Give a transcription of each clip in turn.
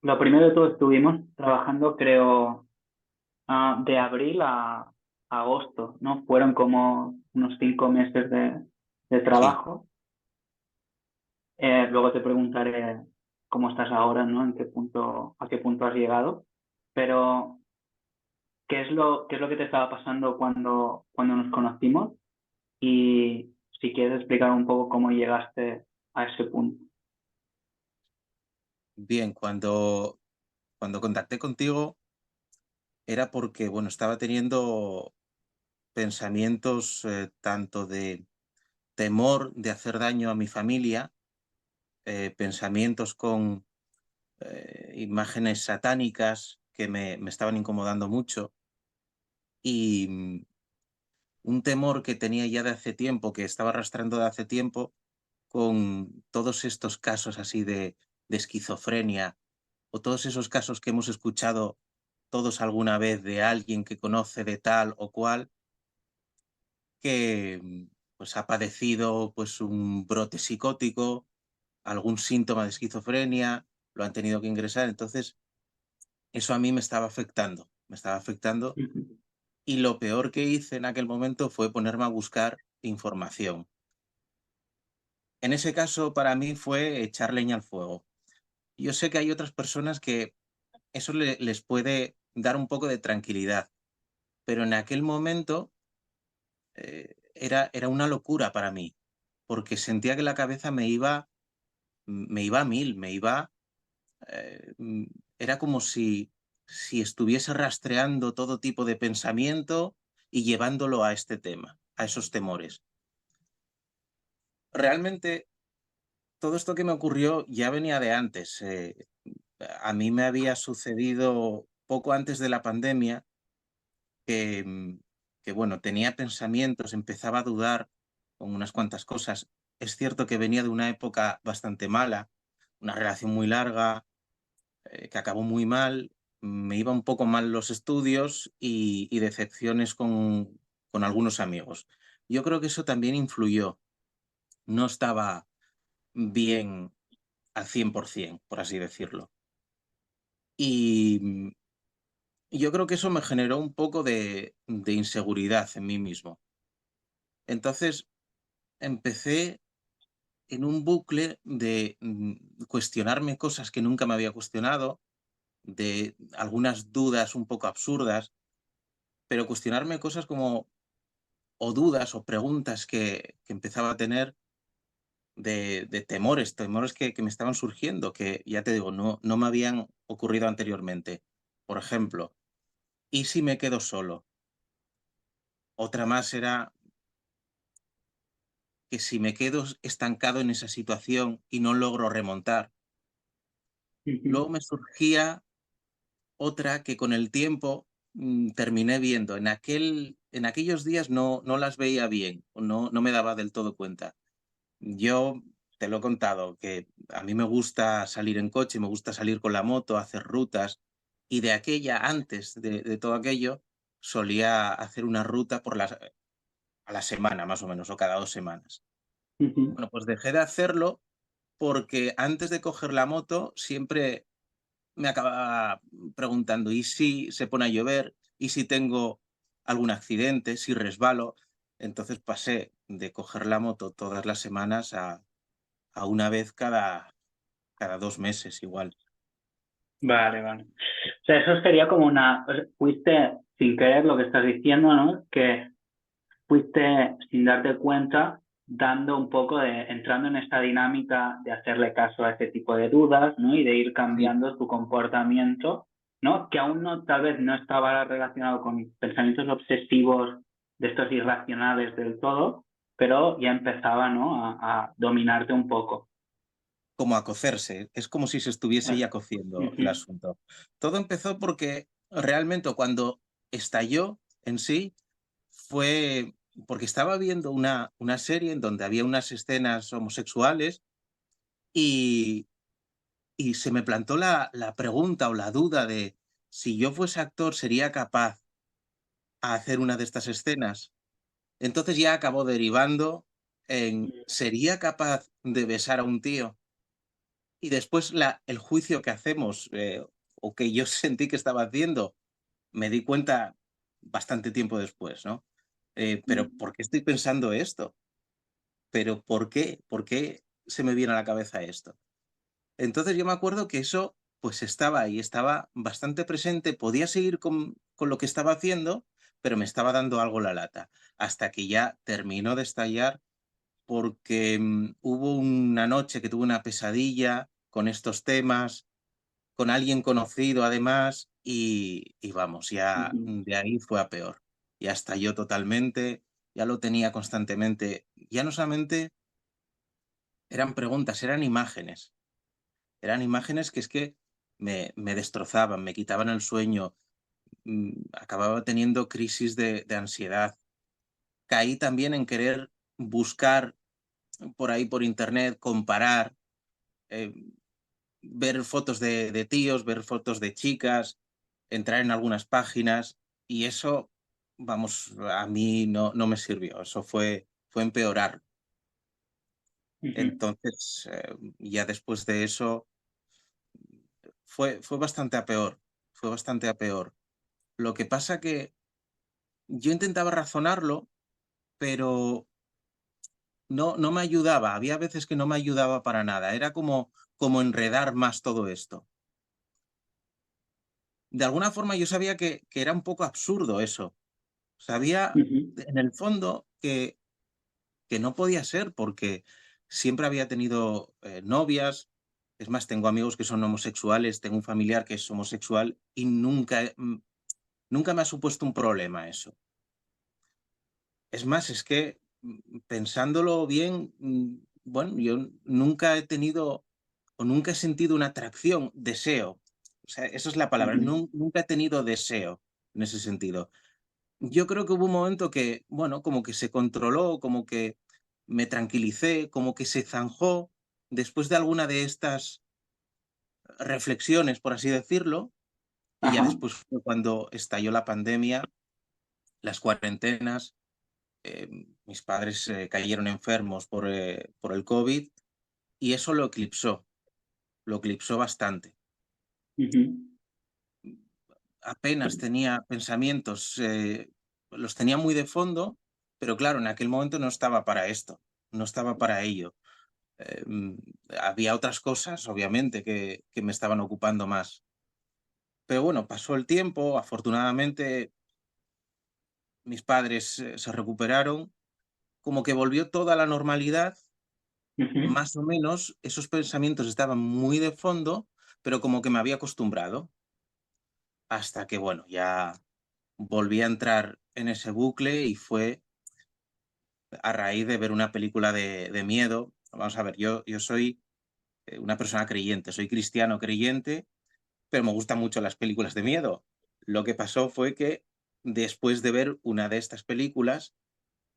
lo primero de todo estuvimos trabajando, creo, de abril a agosto, ¿no? Fueron como unos 5 meses de Sí, trabajo. Luego te preguntaré cómo estás ahora, ¿no? En qué punto, a qué punto has llegado. Pero, ¿qué es lo que te estaba pasando cuando nos conocimos? Y si quieres explicar un poco cómo llegaste a ese punto. bien, cuando contacté contigo era porque, bueno, estaba teniendo pensamientos tanto de temor de hacer daño a mi familia, pensamientos con imágenes satánicas que me estaban incomodando mucho y un temor que tenía ya de hace tiempo, que estaba arrastrando de hace tiempo, con todos estos casos así de esquizofrenia o todos esos casos que hemos escuchado todos alguna vez de alguien que conoce de tal o cual que pues ha padecido pues un brote psicótico, algún síntoma de esquizofrenia, lo han tenido que ingresar. Entonces, eso a mí me estaba afectando Ujú. y lo peor que hice en aquel momento fue ponerme a buscar información. En ese caso, para mí fue echar leña al fuego. Yo sé que hay otras personas que eso les puede dar un poco de tranquilidad, pero en aquel momento era una locura para mí, porque sentía que la cabeza me iba a mil, eh, mm, era como si estuviese rastreando todo tipo de pensamiento y llevándolo a este tema, a esos temores. Realmente, todo esto que me ocurrió ya venía de antes. A mí me había sucedido poco antes de la pandemia que, que, bueno, tenía pensamientos, empezaba a dudar con unas cuantas cosas. Es cierto que venía de una época bastante mala, una relación muy larga, que acabó muy mal, me iba un poco mal los estudios y decepciones con algunos amigos. Yo creo que eso también influyó. No estaba bien al 100%, por así decirlo. Y yo creo que eso me generó un poco de inseguridad en mí mismo. Entonces empecé en un bucle de cuestionarme cosas que nunca me había cuestionado, de algunas dudas un poco absurdas, pero cuestionarme cosas como, o dudas o preguntas que empezaba a tener de temores que me estaban surgiendo, que ya te digo, no me habían ocurrido anteriormente. Por ejemplo, ¿y si me quedo solo? Otra más era que si me quedo estancado en esa situación y no logro remontar. Ujú. Luego me surgía otra que con el tiempo terminé viendo. En aquellos días no las veía bien, o no me daba del todo cuenta. Yo te lo he contado, que a mí me gusta salir en coche, me gusta salir con la moto, hacer rutas, y de aquella, antes de todo aquello, solía hacer una ruta a la semana, más o menos, o cada 2 semanas. Ujú. Bueno, pues dejé de hacerlo porque antes de coger la moto siempre me acababa preguntando, ¿y si se pone a llover? ¿Y si tengo algún accidente? ¿Si resbalo? Entonces pasé de coger la moto todas las semanas a una vez cada 2 meses igual. Vale, vale. O sea, eso sería como o sea, fuiste sin querer lo que estás diciendo, ¿no? Que fuiste sin darte cuenta, dando un poco entrando en esta dinámica de hacerle caso a ese tipo de dudas, ¿no? Y de ir Sí. cambiando tu comportamiento, ¿no? Que aún no, tal vez no estaba relacionado con pensamientos obsesivos de estos irracionales del todo, pero ya empezaba, ¿no? A dominarte un poco. Como a cocerse, es como si se estuviese Ah, ya cociendo ujú. el asunto. Todo empezó porque realmente cuando estalló en sí fue porque estaba viendo una serie en donde había unas escenas homosexuales y y se me plantó la pregunta o la duda de si yo fuese actor, ¿sería capaz a hacer una de estas escenas? Entonces ya acabó derivando en, ¿sería capaz de besar a un tío? y después el juicio que hacemos, o que yo sentí que estaba haciendo, me di cuenta bastante tiempo después, ¿no? Pero mm, ¿por qué estoy pensando esto? ¿Pero por qué? ¿Por qué se me viene a la cabeza esto? Entonces yo me acuerdo que eso pues estaba ahí, estaba bastante presente, podía seguir con lo que estaba haciendo, pero me estaba dando algo la lata, hasta que ya terminó de estallar porque hubo una noche que tuve una pesadilla con estos temas, con alguien conocido además, y vamos, ya ujú, de ahí fue a peor. Ya estalló totalmente, ya lo tenía constantemente. Ya no solamente eran preguntas, eran imágenes que es que me destrozaban, me quitaban el sueño, acababa teniendo crisis de ansiedad. Caí también en querer buscar por ahí por internet, comparar, eh, ver fotos de tíos, ver fotos de chicas, entrar en algunas páginas y eso, vamos, a mí no me sirvió, eso fue empeorar. ujú, Entonces, ya después de eso fue bastante a peor, fue bastante a peor. Lo que pasa que yo intentaba razonarlo, pero no me ayudaba, había veces que no me ayudaba para nada, era como enredar más todo esto. De alguna forma yo sabía que era un poco absurdo eso. Sabía ujú, en el fondo que no podía ser porque siempre había tenido novias. Es más, tengo amigos que son homosexuales, tengo un familiar que es homosexual y nunca me ha supuesto un problema eso. Es más, es que pensándolo bien, bueno, yo nunca he tenido o nunca he sentido una atracción, deseo. O sea, esa es la palabra. ujú, Nunca he tenido deseo en ese sentido. Yo creo que hubo un momento que, bueno, como que se controló, como que me tranquilicé, como que se zanjó después de alguna de estas reflexiones, por así decirlo, y ya ajá, después fue cuando estalló la pandemia, las cuarentenas, mis padres cayeron enfermos por el COVID y eso lo eclipsó bastante. ujú, Apenas tenía pensamientos, los tenía muy de fondo, pero claro, en aquel momento no estaba para esto, no estaba para ello. Eh, mm, Había otras cosas, obviamente, que me estaban ocupando más. Pero bueno, pasó el tiempo, afortunadamente mis padres se recuperaron, como que volvió toda la normalidad, ujú, más o menos, esos pensamientos estaban muy de fondo, pero como que me había acostumbrado, hasta que, bueno, ya volví a entrar en ese bucle y fue a raíz de ver una película de miedo. Vamos a ver, yo soy una persona creyente, soy cristiano creyente, pero me gustan mucho las películas de miedo. Lo que pasó fue que después de ver una de estas películas,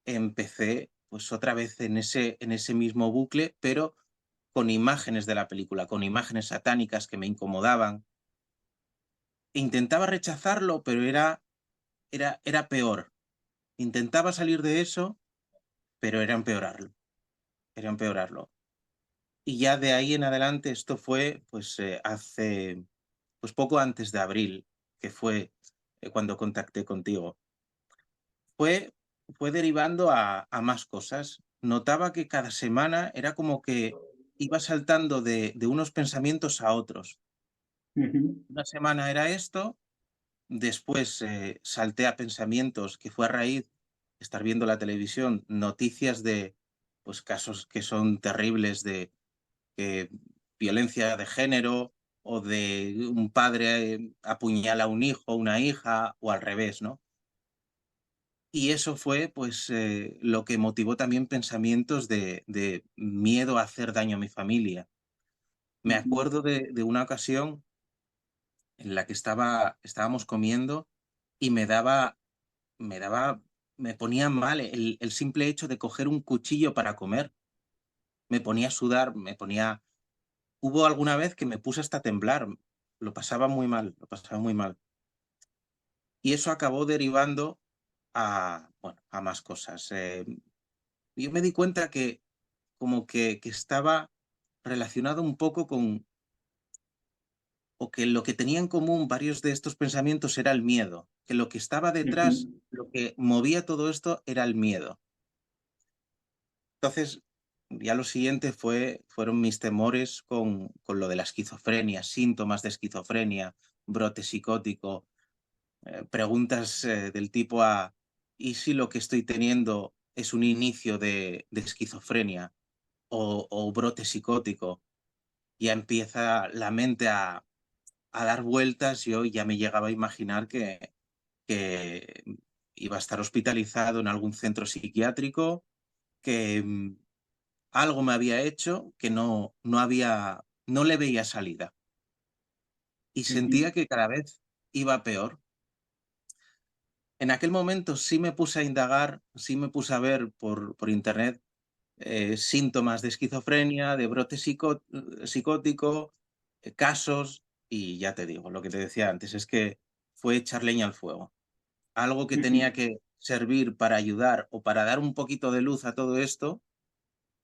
empecé pues otra vez en ese mismo bucle, pero con imágenes de la película, con imágenes satánicas que me incomodaban. Intentaba rechazarlo, pero era peor. Intentaba salir de eso, pero era empeorarlo. Y ya de ahí en adelante, esto fue pues hace pues poco antes de abril, que fue cuando contacté contigo. Fue, fue derivando a más cosas. Notaba que cada semana era como que iba saltando de unos pensamientos a otros. ujú, Una semana era esto, después salté a pensamientos que fue a raíz de estar viendo la televisión, noticias de pues casos que son terribles de violencia de género o de un padre apuñala a un hijo o una hija o al revés, ¿no? Y eso fue pues lo que motivó también pensamientos de miedo a hacer daño a mi familia. Me ujú, acuerdo de una ocasión en la que estábamos comiendo y me daba, me ponía mal el simple hecho de coger un cuchillo para comer. Me ponía a sudar, hubo alguna vez que me puse hasta a temblar, lo pasaba muy mal, lo pasaba muy mal. Y eso acabó derivando bueno, a más cosas. Yo me di cuenta que como que estaba relacionado un poco con, o que lo que tenía en común varios de estos pensamientos era el miedo, que lo que estaba detrás, Ujú, lo que movía todo esto era el miedo. Entonces, ya lo siguiente fueron mis temores con lo de la esquizofrenia, síntomas de esquizofrenia, brote psicótico, preguntas del tipo ¿y si lo que estoy teniendo es un inicio de esquizofrenia o brote psicótico? Ya empieza la mente a dar vueltas. Yo ya me llegaba a imaginar que iba a estar hospitalizado en algún centro psiquiátrico, que algo me había hecho que no le veía salida y ujú, sentía que cada vez iba peor. En aquel momento sí me puse a indagar, sí me puse a ver por internet síntomas de esquizofrenia, de brote psicótico, casos, y ya te digo, lo que te decía antes es que fue echar leña al fuego. Algo que tenía ujú. que servir para ayudar o para dar un poquito de luz a todo esto,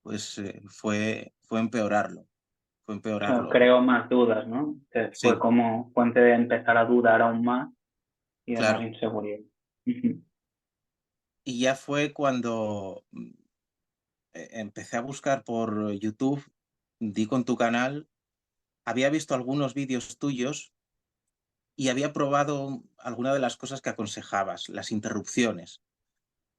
pues fue empeorarlo, fue Claro, empeorarlo. creo más dudas, ¿no? Fue Sí, como fuente de empezar a dudar aún más y de más claro. inseguridad. Ujú. Y ya fue cuando empecé a buscar por YouTube, di con tu canal, había visto algunos vídeos tuyos y había probado alguna de las cosas que aconsejabas, las interrupciones.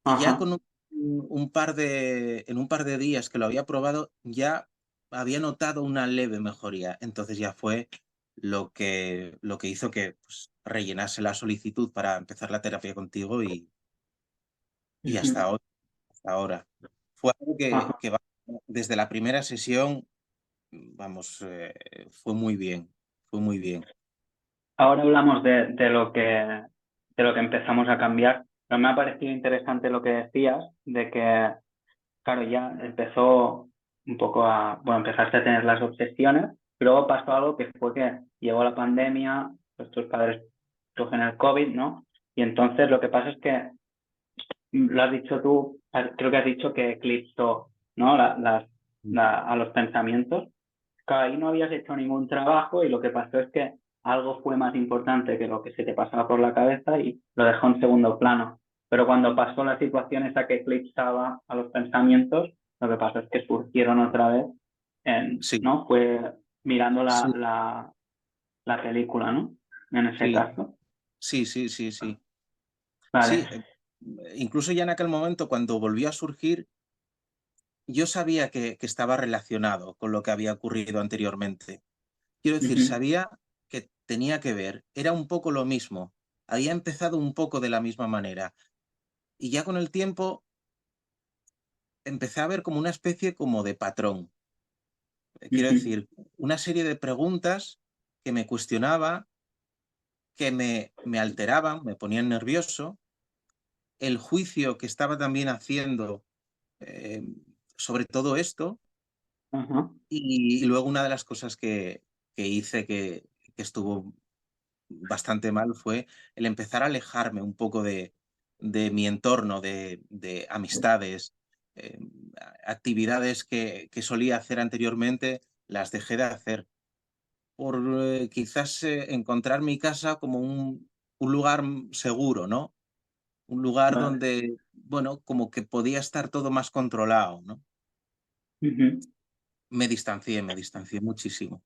Y ya Ajá. con un par en un par de días que lo había probado, ya había notado una leve mejoría. Entonces ya fue lo que hizo que, pues, rellenase la solicitud para empezar la terapia contigo y Ujú. hasta ahora. Fue algo Ajá. que va desde la primera sesión, vamos, fue muy bien, fue muy bien. Ahora hablamos de lo que empezamos a cambiar, pero me ha parecido interesante lo que decías, de que, claro, ya empezó un poco bueno, empezaste a tener las obsesiones, y luego pasó algo que fue que llegó la pandemia, pues tus padres cogen el COVID, ¿no? Y entonces lo que pasa es que, lo has dicho tú, creo que has dicho que eclipsó, ¿no? A los pensamientos. Claro, ahí no habías hecho ningún trabajo y lo que pasó es que algo fue más importante que lo que se te pasaba por la cabeza y lo dejó en segundo plano. Pero cuando pasó la situación esa que eclipsaba a los pensamientos, lo que pasó es que surgieron otra vez, Sí, ¿no? Fue mirando sí, la película, ¿no? En ese sí, caso. sí, sí, sí, sí. Vale. Sí, incluso ya en aquel momento, cuando volvió a surgir, yo sabía que estaba relacionado con lo que había ocurrido anteriormente. Quiero decir, Ujú, sabía que tenía que ver, era un poco lo mismo, había empezado un poco de la misma manera. Y ya con el tiempo empecé a ver como una especie como de patrón. Quiero ujú, decir, una serie de preguntas que me cuestionaba, que me alteraban, me ponían nervioso, el juicio que estaba también haciendo eh, sobre todo esto. ajá, Y luego una de las cosas que hice que estuvo bastante mal fue el empezar a alejarme un poco de mi entorno, de amistades, eh, actividades que solía hacer anteriormente, las dejé de hacer por quizás encontrar mi casa como un lugar seguro, ¿no? Un lugar vale. donde, bueno, como que podía estar todo más controlado, ¿no? Ujú. Me distancié muchísimo,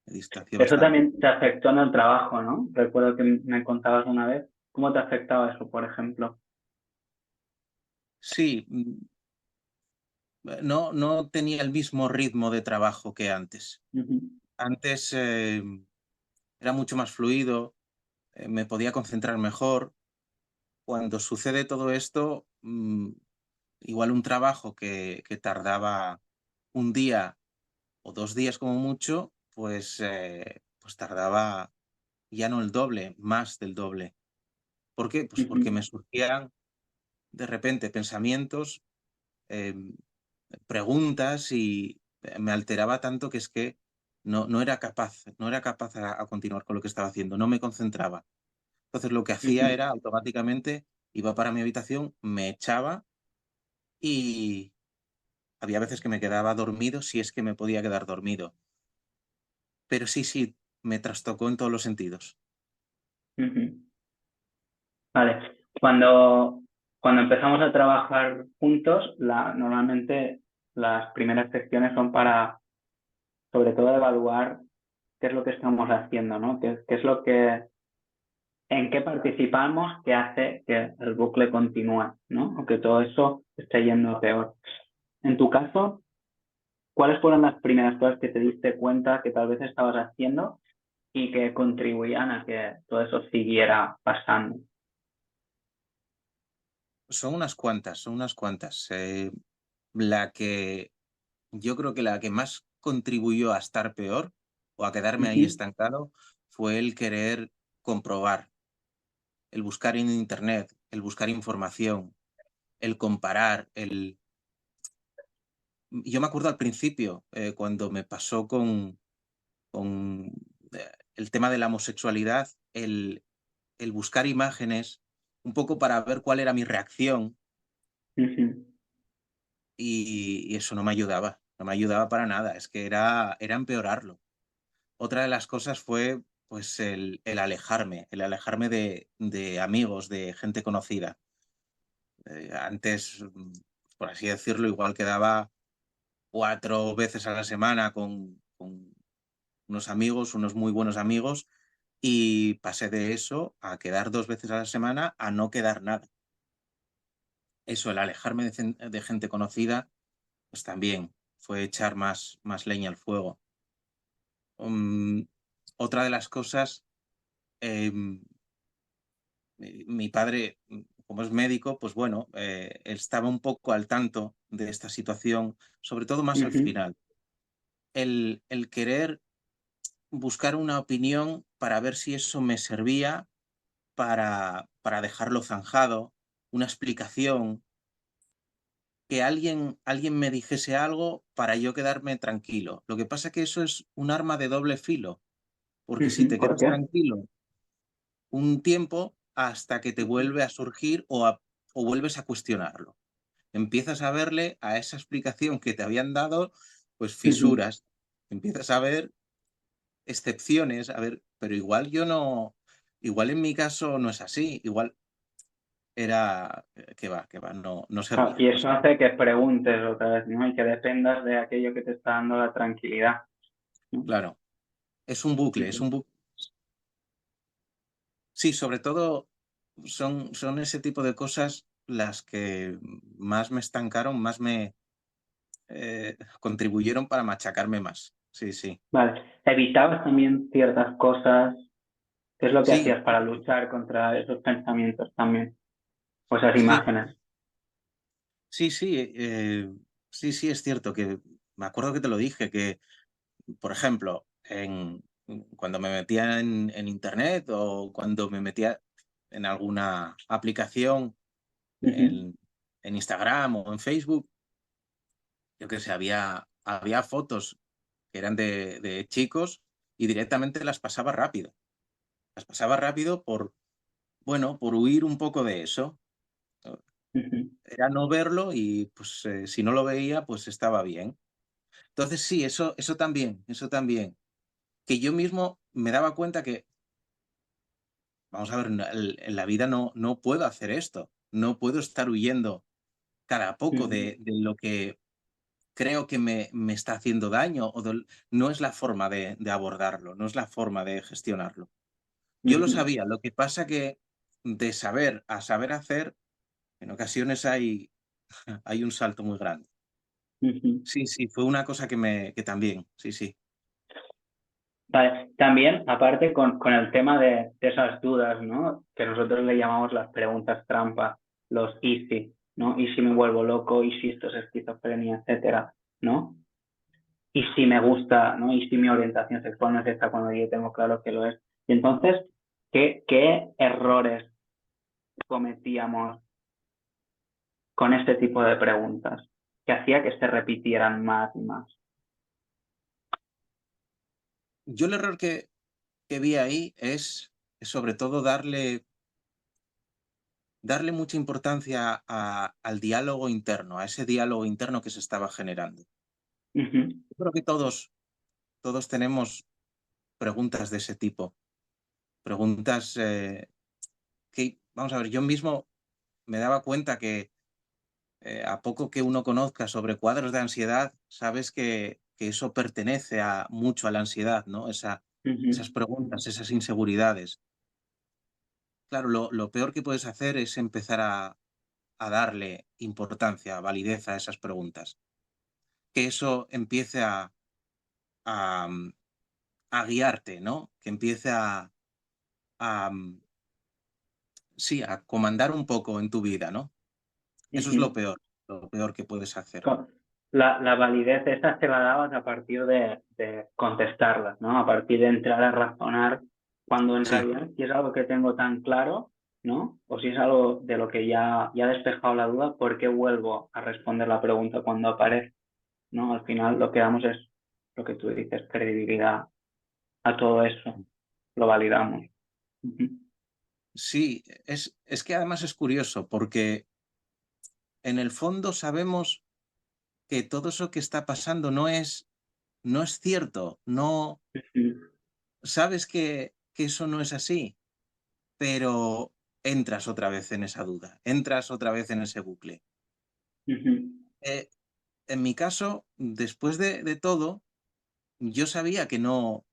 me distancié Eso bastante. también te afectó en el trabajo, ¿no? Recuerdo que me contabas una vez. ¿Cómo te afectaba eso, por ejemplo? Sí, no tenía el mismo ritmo de trabajo que antes. Ujú, Antes era mucho más fluido, me podía concentrar mejor. Cuando sucede todo esto, igual un trabajo que tardaba un día o 2 días como mucho, pues tardaba ya no el doble, más del doble. ¿Por qué? Pues porque ujú, me surgían de repente pensamientos, em, preguntas y me alteraba tanto que es que no era capaz, no era capaz a continuar con lo que estaba haciendo, no me concentraba. Entonces lo que hacía ujú. era automáticamente iba para mi habitación, me echaba y había veces que me quedaba dormido, si es que me podía quedar dormido. Pero sí, sí, me trastocó en todos los sentidos. Ujú. Vale. Cuando empezamos a trabajar juntos, normalmente las primeras secciones son para, sobre todo, evaluar qué es lo que estamos haciendo, ¿no? Qué es lo que, en qué participamos que hace que el bucle continúe, ¿no? O que todo eso esté yendo peor. En tu caso, ¿cuáles fueron las primeras cosas que te diste cuenta que tal vez estabas haciendo y que contribuían a que todo eso siguiera pasando? Son unas cuantas, son unas cuantas. La que yo creo que la que más contribuyó a estar peor o a quedarme ahí Ujú, estancado fue el querer comprobar, el buscar en internet, el buscar información, el comparar, el... Yo me acuerdo al principio, cuando me pasó con el tema de la homosexualidad, el buscar imágenes un poco para ver cuál era mi reacción ujú, y eso no me ayudaba, no me ayudaba para nada, es que era empeorarlo. Otra de las cosas fue, pues, el alejarme de amigos, de gente conocida. Antes, por así decirlo, igual quedaba 4 veces a la semana con unos amigos, unos muy buenos amigos, y pasé de eso a quedar 2 veces a la semana a no quedar nada. Eso, el alejarme de gente conocida, pues también fue echar más leña al fuego. Mm, Otra de las cosas, em, mi padre, como es médico, pues bueno, estaba un poco al tanto de esta situación, sobre todo más al ujú, final. El querer buscar una opinión para ver si eso me servía para dejarlo zanjado, una explicación, que alguien me dijese algo para yo quedarme tranquilo. Lo que pasa es que eso es un arma de doble filo, porque si ujú. te ¿Por quedas qué? tranquilo un tiempo hasta que te Ujú, vuelve a surgir o vuelves a cuestionarlo. Empiezas a verle a esa explicación que te habían dado, pues ujú, fisuras. Empiezas a ver excepciones, a ver, pero igual yo no, igual en mi caso no es así, igual era, que va, no, no Ah, servía, y no eso servía. hace que preguntes otra vez, ¿no? Y que dependas de aquello que te está dando la tranquilidad, ¿no? Claro, es un bucle, es Ujú, un bucle. Sí, sobre todo son ese tipo de cosas las que más me estancaron, más me contribuyeron para machacarme más. Sí, sí. vale. ¿Evitabas también ciertas cosas? ¿Qué es lo que Sí, hacías para luchar contra esos pensamientos también? O esas sí, imágenes. sí, sí, sí, sí, es cierto que me acuerdo que te lo dije, que, por ejemplo, cuando me metía en internet o cuando me metía en alguna aplicación Ujú, en Instagram o en Facebook, yo qué sé, había fotos que eran de chicos y directamente las pasaba rápido. Las pasaba rápido bueno, por huir un poco de eso. ujú, Era no verlo y, pues, si no lo veía, pues estaba bien. Entonces sí, eso también, eso también. Que yo mismo me daba cuenta que, vamos a ver, en la vida no puedo hacer esto. No puedo estar huyendo cada poco ujú, de lo que creo que me está haciendo daño no es la forma de abordarlo, no es la forma de gestionarlo. Yo lo ujú, sabía, lo que pasa que de saber a saber hacer, en ocasiones hay un salto muy grande. ujú. Sí, sí, fue una cosa que también, sí, sí. Vale. También, aparte con el tema de esas dudas, ¿no? Que nosotros le llamamos las preguntas trampa, los ¿y si? ¿No? ¿Y si me vuelvo loco? ¿Y si esto es esquizofrenia? Etcétera, ¿no? ¿Y si me gusta? ¿No? ¿Y si mi orientación sexual no es esta cuando yo tengo claro que lo es? Y entonces, ¿qué errores cometíamos con este tipo de preguntas que hacía que se repitieran más y más? Yo el error que vi ahí es sobre todo darle darle mucha importancia al diálogo interno, a ese diálogo interno que se estaba generando. Ujú, Yo creo que todos tenemos preguntas de ese tipo, preguntas que, vamos a ver, yo mismo me daba cuenta que a poco que uno conozca sobre cuadros de ansiedad, sabes que eso pertenece mucho a la ansiedad, ¿no? Esas ujú, preguntas, esas inseguridades. Claro, lo peor que puedes hacer es empezar a darle importancia, validez a esas preguntas. Que eso empiece a, mm, a guiarte, ¿no? Que empiece a, mm, sí, a comandar un poco en tu vida, ¿no? Eso es ujú. lo peor que puedes hacer. La validez esa se la dabas a partir de contestarlas, ¿no? A partir de entrar a razonar cuando en Sí, realidad si es algo que tengo tan claro, ¿no? O si es algo de lo que ya he despejado la duda, ¿por qué vuelvo a responder la pregunta cuando aparece? ¿No? Al final lo que damos es lo que tú dices, credibilidad a todo eso, lo validamos. Ujú, sí, es que además es curioso porque en el fondo sabemos que todo eso que está pasando no es cierto, no ujú, sabes que eso no es así, pero entras otra vez en esa duda, entras otra vez en ese bucle. ujú, Eh, en mi caso, después de todo, yo sabía que no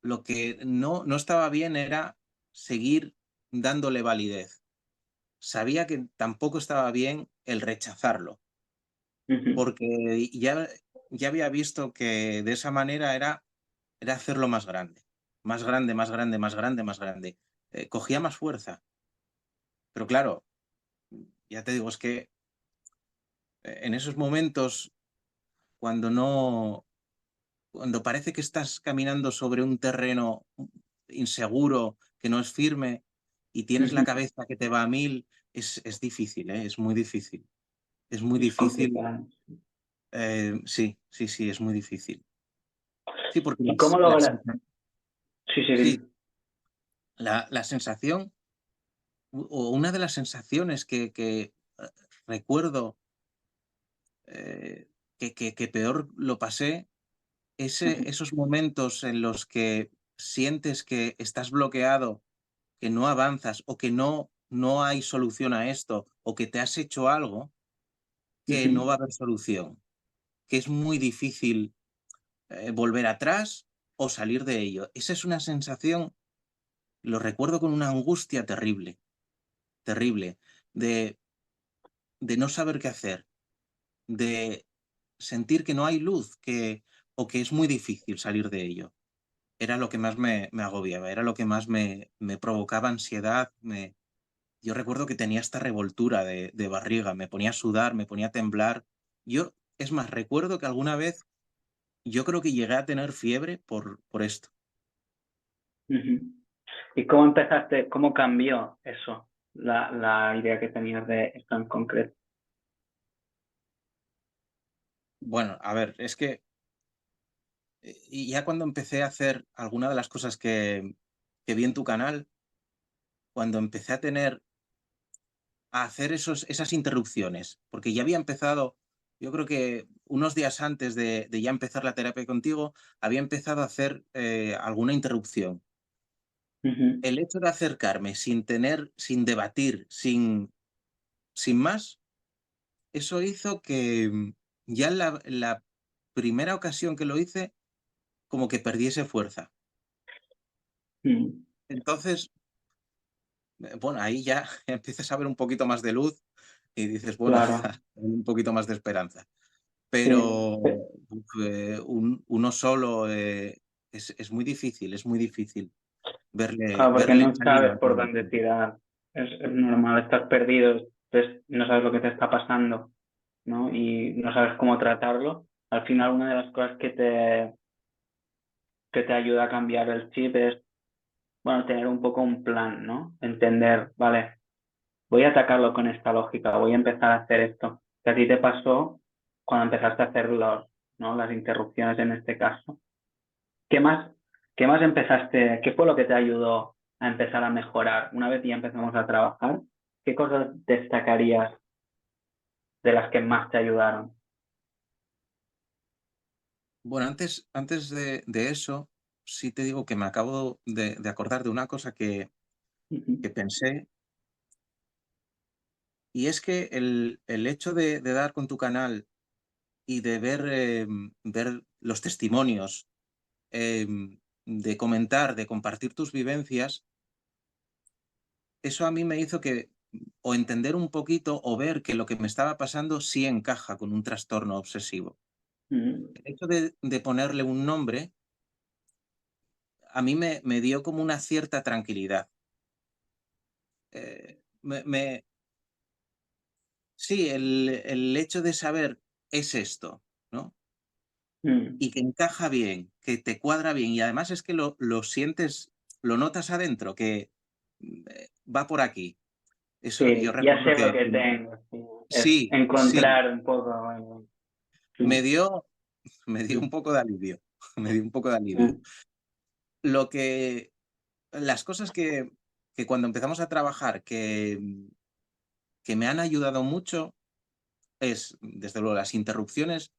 lo que no estaba bien era seguir dándole validez. Sabía que tampoco estaba bien el rechazarlo, ujú, porque ya había visto que de esa manera era hacerlo más grande, más grande, más grande, más grande, más grande. Cogía más fuerza. Pero claro, ya te digo, es que en esos momentos, cuando no, cuando parece que estás caminando sobre un terreno inseguro, que no es firme, y tienes la ujú. cabeza que te va a mil, es difícil, ¿eh? Es muy difícil. Es muy Es difícil. complicado. Sí, sí, sí, es muy difícil. Sí, porque ¿Y cómo logras? Sí, sí, sí, dime. la sensación, o una de las sensaciones que recuerdo que peor lo pasé, Ujú, esos momentos en los que sientes que estás bloqueado, que no avanzas o que no hay solución a esto o que te has hecho algo que no ujú, va a haber solución, que es muy difícil volver atrás o salir de ello. Esa es una sensación, lo recuerdo con una angustia terrible, terrible, de, de no saber qué hacer, de sentir que no hay luz, o que es muy difícil salir de ello. Era lo que más me agobiaba, era lo que más me provocaba ansiedad. Yo recuerdo que tenía esta revoltura de barriga, me ponía a sudar, me ponía a temblar. Es más, recuerdo que alguna vez yo creo que llegué a tener fiebre por esto. ujú. ¿Y cómo empezaste, cómo cambió eso, la idea que tenías de esto en concreto? Bueno, a ver, es que y ya cuando empecé a hacer alguna de las cosas que vi en tu canal, cuando empecé a hacer esas interrupciones, porque ya había empezado, yo creo que unos días antes de ya empezar la terapia contigo, había empezado a hacer alguna interrupción. Ujú, El hecho de acercarme sin debatir, sin más, eso hizo que ya en la primera ocasión que lo hice, como que perdiese fuerza. ujú. Entonces, bueno, ahí ya empiezas a ver un poquito más de luz y dices, bueno, Claro, un poquito más de esperanza. sí. Pero uno solo es muy difícil, es muy difícil verle, Claro, porque verle no salida sabes a por todo dónde esto. tirar. Es normal, estás perdido, entonces no sabes lo que te está pasando, ¿no? Y no sabes cómo tratarlo. Al final, una de las cosas que te ayuda a cambiar el chip es, bueno, tener un poco un plan, ¿no? Entender, vale, voy a atacarlo con esta lógica, voy a empezar a hacer esto. Que a ti te pasó cuando empezaste a hacer ¿no? Las interrupciones en este caso. ¿Qué más, qué más empezaste? ¿Qué fue lo que te ayudó? a empezar a mejorar? Una vez ya empezamos a trabajar, ¿qué cosas destacarías de las que más te ayudaron? Bueno, antes de eso, sí te digo que me acabo de acordar de una cosa Ujú, que pensé, y es que el hecho de dar con tu canal y de ver los testimonios, de comentar, de compartir tus vivencias, eso a mí me hizo que o entender un poquito o ver que lo que me estaba pasando sí encaja con un trastorno obsesivo. ujú. El hecho de ponerle un nombre a mí me dio como una cierta tranquilidad. Me sí, el hecho de saber es esto, ¿no? Mm, Y que encaja bien, que te cuadra bien, y además es que lo sientes, lo notas adentro, que, va por aquí. Eso yo sí, ya recuerdo sé lo que que tengo. Sí. Es sí, sí, encontrar un poco. me Sí, dio me dio un sí, poco de alivio, me dio un poco de alivio. mm, Lo que las cosas que cuando empezamos a trabajar que me han ayudado mucho es, desde luego, las interrupciones.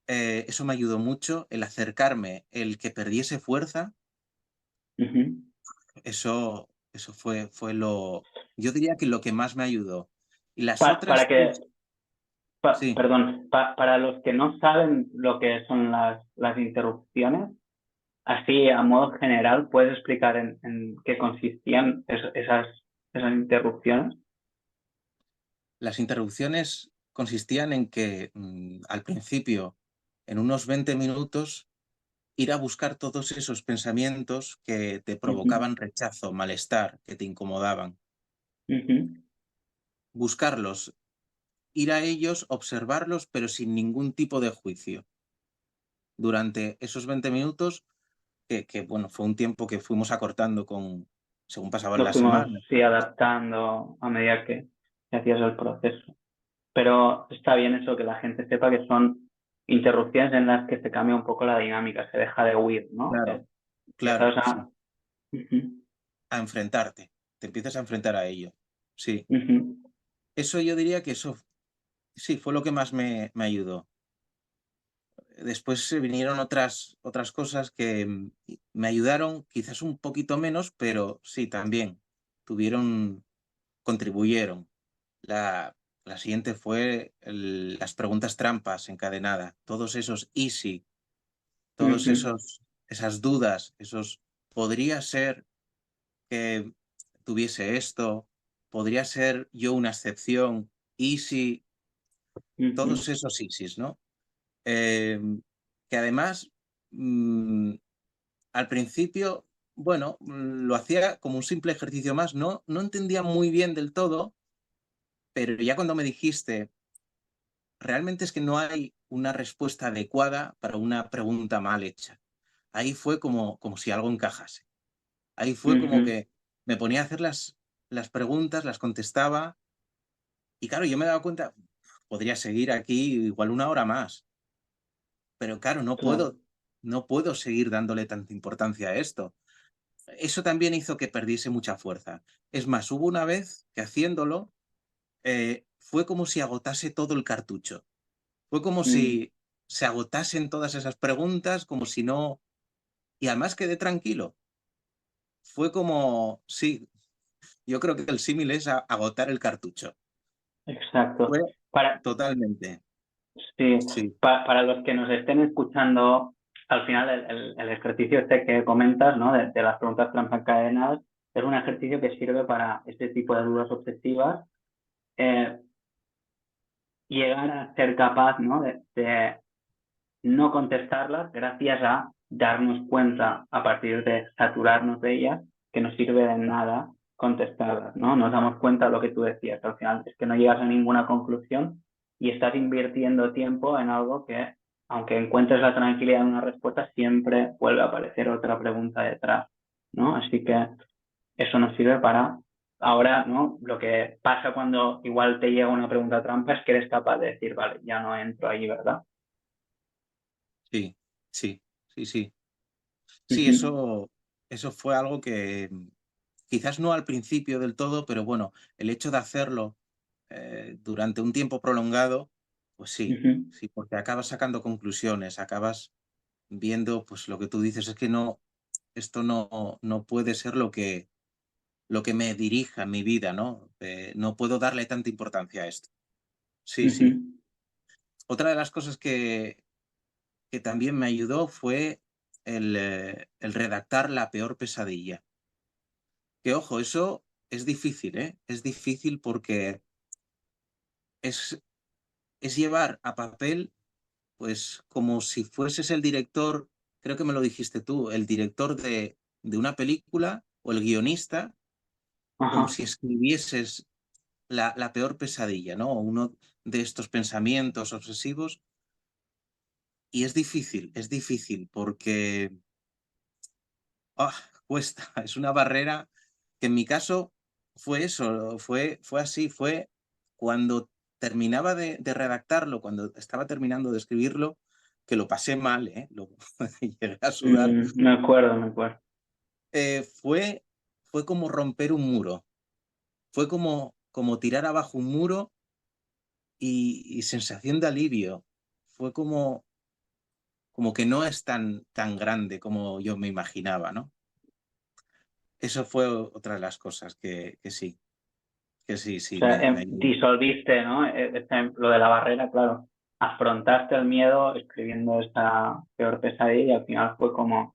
Eso me ayudó mucho, el acercarme, el que perdiese fuerza, ujú. eso fue lo yo diría que lo que más me ayudó. Y las Para otras que, 3 sí, perdón, para los que no saben lo que son las interrupciones, así a modo general, ¿puedes explicar en qué consistían esas interrupciones? las interrupciones consistían en que, al principio, en unos 20 minutos, ir a buscar todos esos pensamientos que te Ujú, provocaban rechazo, malestar, que te incomodaban. ujú, Buscarlos, ir a ellos, observarlos, pero sin ningún tipo de juicio. Durante esos 20 minutos bueno, fue un tiempo que fuimos acortando según pasaban lo las fuimos semanas. sí adaptando a medida que hacías el proceso. Pero está bien eso, que la gente sepa que son interrupciones en las que se cambia un poco la dinámica, se deja de huir, ¿no? Claro, claro, Empiezas sí, a... Ujú, a enfrentarte, te empiezas a enfrentar a ello. Sí, ujú, eso yo diría que eso sí, fue lo que más me ayudó. Después se vinieron otras cosas que, me ayudaron, quizás un poquito menos, pero sí, también tuvieron contribuyeron. La siguiente fue las preguntas trampas encadenadas, todos esos easy, todos ujú, esas dudas, esos podría ser que tuviese esto, podría ser yo una excepción, easy, todos ujú, esos easys, ¿no? Que además, mm, al principio, bueno, lo hacía como un simple ejercicio más, no entendía muy bien del todo, pero ya cuando me dijiste realmente es que no hay una respuesta adecuada para una pregunta mal hecha. Ahí fue como si algo encajase. Ahí fue como ujú. que me ponía a hacer las preguntas, las contestaba y claro, yo me daba cuenta, podría seguir aquí igual una hora más, pero claro, Claro. no puedo seguir dándole tanta importancia a esto. Eso también hizo que perdiese mucha fuerza. Es más, hubo una vez que haciéndolo, fue como si agotase todo el cartucho. Fue como Mm. si se agotasen todas esas preguntas, como si no y además quedé tranquilo. Fue como sí, yo creo que el símil es agotar el cartucho. Exacto. Fue Para, totalmente, sí, sí, para los que nos estén escuchando, al final el ejercicio este que comentas, ¿no? De las preguntas trampa encadenadas, es un ejercicio que sirve para este tipo de dudas obsesivas. eh, Llegar a ser capaz, ¿no? De no contestarlas gracias a darnos cuenta a partir de saturarnos de ellas que no sirve de nada contestarlas, ¿no? Nos damos cuenta de lo que tú decías, al final es que no llegas a ninguna conclusión y estás invirtiendo tiempo en algo que, aunque encuentres la tranquilidad en una respuesta, siempre vuelve a aparecer otra pregunta detrás, ¿no? Así que eso nos sirve para ahora, ¿no? Lo que pasa cuando igual te llega una pregunta trampa es que eres capaz de decir, vale, ya no entro ahí, ¿verdad? sí, sí, sí, sí. Sí, Ujú, eso fue algo que quizás no al principio del todo, pero bueno, el hecho de hacerlo durante un tiempo prolongado, pues sí, Ujú, sí, porque acabas sacando conclusiones, acabas viendo, pues lo que tú dices es que no, esto no puede ser lo que me dirija en mi vida, ¿no? No puedo darle tanta importancia a esto. Sí, sí. ujú. Otra de las cosas que también me ayudó fue el redactar la peor pesadilla. Que ojo, eso es difícil, ¿eh? Es difícil porque es, es llevar a papel, pues como si fueses el director, creo que me lo dijiste tú, el director de una película o el guionista, como Ajá. si escribieses la peor pesadilla, ¿no? Uno de estos pensamientos obsesivos. Y es difícil porque ah, cuesta, es una barrera que en mi caso fue eso, fue así, fue cuando terminaba de redactarlo, cuando estaba terminando de escribirlo, que lo pasé mal, ¿eh? Llegué a sudar. Me acuerdo, me acuerdo. Fue, fue como romper un muro, fue como tirar abajo un muro y sensación de alivio. Fue como que no es tan grande como yo me imaginaba, ¿no? Eso fue otra de las cosas que sí, O sí, sea, me ayudó. disolviste, ¿no? Lo de la barrera, claro. Afrontaste el miedo escribiendo esta peor pesadilla y al final fue como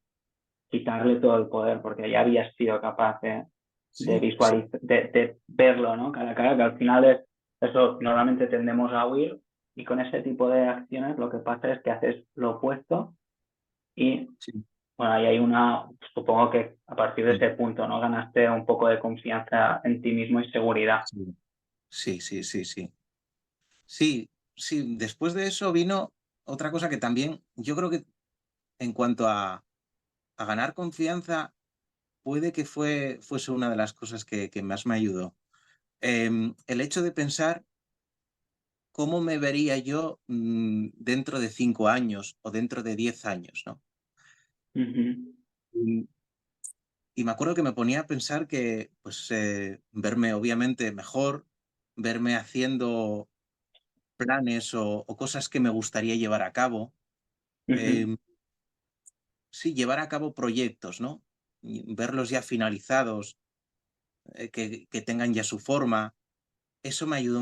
quitarle todo el poder porque ya habías sido capaz de Sí, sí, visualizar, de verlo, ¿no? Cara a cara, que al final es eso, normalmente tendemos a huir y con ese tipo de acciones lo que pasa es que haces lo opuesto y sí, bueno, ahí hay supongo que a partir de mm, ese punto, ¿no? Ganaste un poco de confianza en ti mismo y seguridad. sí, sí, sí, sí, sí. Sí, sí, después de eso vino otra cosa que también yo creo que en cuanto a ganar confianza, puede que fuese una de las cosas que más me ayudó. El hecho de pensar cómo me vería yo, dentro de 5 años o dentro de 10 años, ¿no? Ujú, Mm, y me acuerdo que me ponía a pensar que, pues, verme obviamente mejor, verme haciendo planes o cosas que me gustaría llevar a cabo. ujú, Em, sí, llevar a cabo proyectos, ¿no? Y verlos ya finalizados, que tengan ya su forma. Eso me ayudó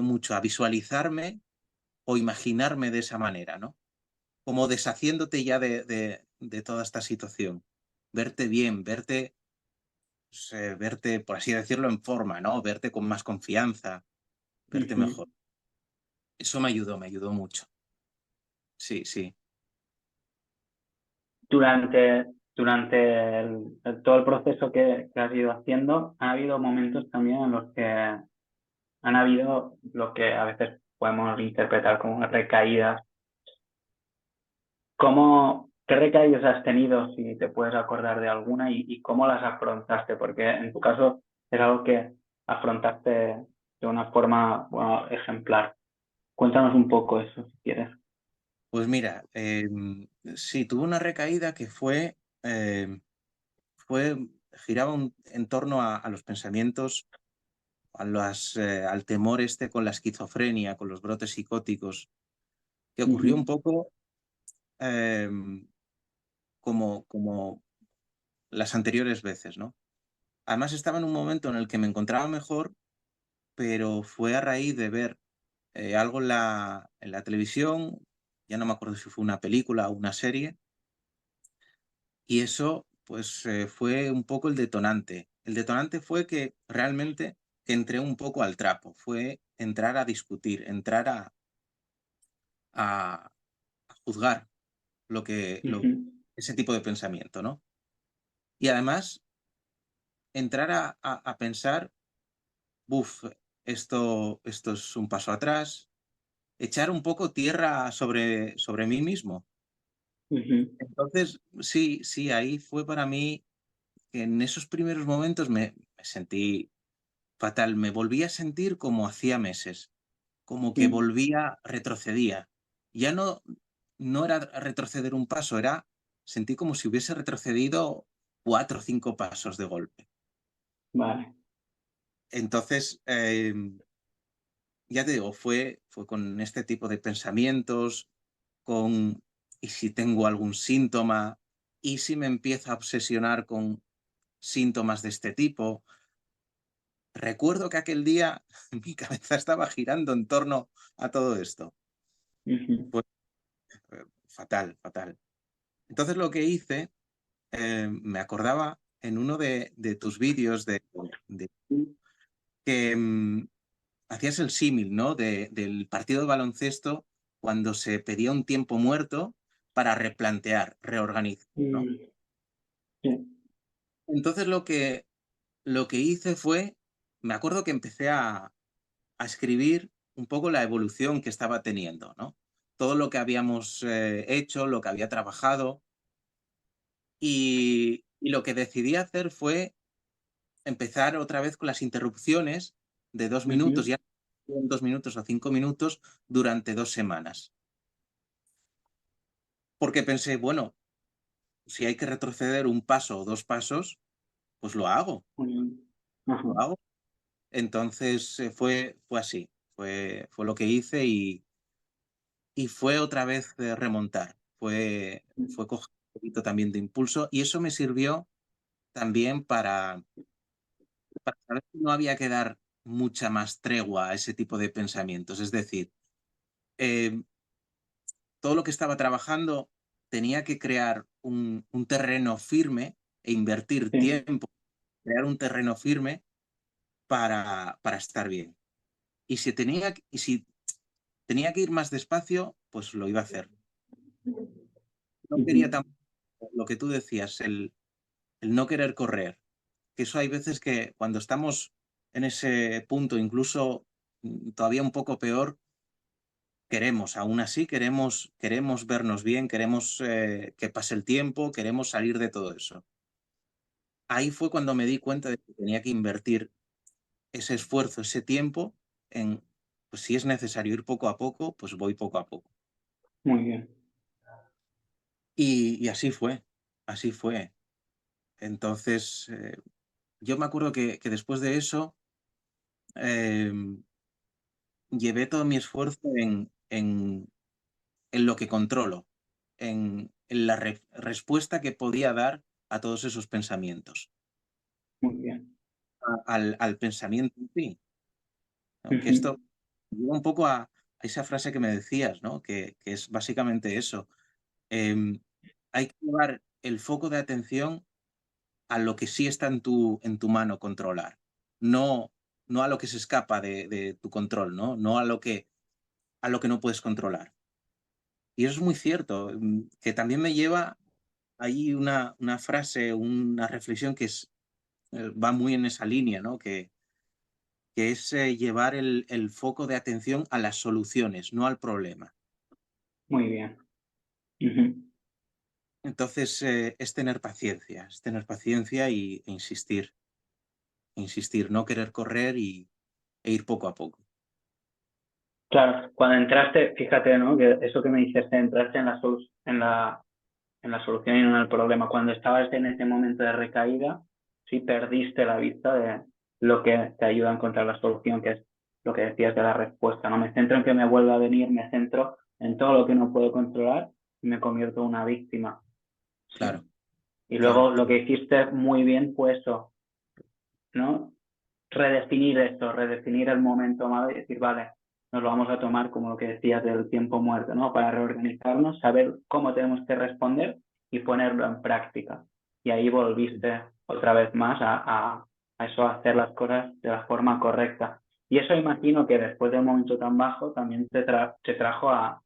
mucho a visualizarme o imaginarme de esa manera, ¿no? Como deshaciéndote ya de toda esta situación. Verte bien, verte, pues, verte, por así decirlo, en forma, ¿no? Verte con más confianza, verte ujú. mejor. Eso me ayudó mucho. Sí, sí. Durante todo el proceso que has ido haciendo, ha habido momentos también en los que han habido lo que a veces podemos interpretar como recaídas. ¿Qué recaídas has tenido, si te puedes acordar de alguna, y cómo las afrontaste? Porque en tu caso es algo que afrontaste de una forma, bueno, ejemplar. Cuéntanos un poco eso, si quieres. Pues mira, sí, tuve una recaída que fue giraba en torno a los pensamientos, al temor este con la esquizofrenia, con los brotes psicóticos, que ocurrió un Ujú, poco, em, como las anteriores veces, ¿no? Además, estaba en un momento en el que me encontraba mejor, pero fue a raíz de ver, algo en la televisión, ya no me acuerdo si fue una película o una serie, y eso, pues, fue un poco el detonante. El detonante fue que realmente entré un poco al trapo, fue entrar a discutir, entrar a juzgar lo que ujú, lo ese tipo de pensamiento, ¿no? Y además, entrar a pensar: "Buf, esto es un paso atrás", echar un poco tierra sobre mí mismo. ujú, Entonces, sí, sí, ahí fue para mí que en esos primeros momentos me sentí fatal, me volví a sentir como hacía meses, como que ujú, retrocedía. Ya no era retroceder un paso, sentí como si hubiese retrocedido, 4 o 5 pasos de golpe. Vale. Entonces, ya te digo, fue con este tipo de pensamientos, con ¿y si tengo algún síntoma? ¿Y si me empiezo a obsesionar con síntomas de este tipo? Recuerdo que aquel día mi cabeza estaba girando en torno a todo esto. Ujú, Fue fatal, fatal. Entonces lo que hice, me acordaba en uno de tus vídeos de que hacías el símil, ¿no? Del partido de baloncesto cuando se pedía un tiempo muerto para replantear, reorganizar, ¿no? mm, sí, Entonces lo que hice fue, me acuerdo que empecé a escribir un poco la evolución que estaba teniendo, ¿no? Todo lo que habíamos hecho, lo que había trabajado, y lo que decidí hacer fue empezar otra vez con las interrupciones de 2 minutos, ujú, ya 2 minutos o 5 minutos durante 2 semanas. Porque pensé, bueno, si hay que retroceder un paso o 2 pasos, pues lo hago, muy bien. Ajá, lo hago. Entonces fue así, fue lo que hice y fue otra vez remontar, fue coger un poquito también de impulso y eso me sirvió también para saber que no había que dar mucha más tregua a ese tipo de pensamientos. Es decir, eh, todo lo que estaba trabajando tenía que crear un terreno firme e invertir sí, tiempo, crear un terreno firme para estar bien. Y si tenía que ir más despacio, pues lo iba a hacer. No quería ujú, tampoco lo que tú decías, el no querer correr, que eso hay veces que cuando estamos en ese punto, incluso todavía un poco peor, aún así queremos vernos bien, queremos que pase el tiempo, queremos salir de todo eso. Ahí fue cuando me di cuenta de que tenía que invertir ese esfuerzo, ese tiempo en, pues si es necesario ir poco a poco, pues voy poco a poco. muy bien. Y así fue, así fue. Entonces, yo me acuerdo que después de eso, em, llevé todo mi esfuerzo en lo que controlo, en la respuesta que podía dar a todos esos pensamientos, Muy bien. al pensamiento en sí, ¿no? Que Ujú, esto me lleva un poco a esa frase que me decías, ¿no? Que es básicamente eso. Em, Hay que llevar el foco de atención a lo que sí está en tu mano controlar, no, no a lo que se escapa de tu control, ¿no? No a lo que no puedes controlar. Y eso es muy cierto, que también me lleva ahí una frase, una reflexión va muy en esa línea, ¿no? Que es llevar el foco de atención a las soluciones, no al problema. muy bien. Ujú. Entonces, es tener paciencia e insistir, no querer correr e ir poco a poco. Claro, cuando entraste, fíjate, ¿no? Que eso que me dices, entraste en la solución y no en el problema. Cuando estabas en ese momento de recaída, sí perdiste la vista de lo que te ayuda a encontrar la solución, que es lo que decías de la respuesta. No me centro en que me vuelva a venir, me centro en todo lo que no puedo controlar y me convierto en una víctima. Claro, Sí. Y luego claro, lo que hiciste muy bien fue eso, ¿no? Redefinir esto, redefinir el momento malo y decir, vale, nos lo vamos a tomar como lo que decías del tiempo muerto, ¿no? Para reorganizarnos, saber cómo tenemos que responder y ponerlo en práctica. Y ahí volviste otra vez más a eso, a hacer las cosas de la forma correcta. Y eso imagino que después de un momento tan bajo también te trajo a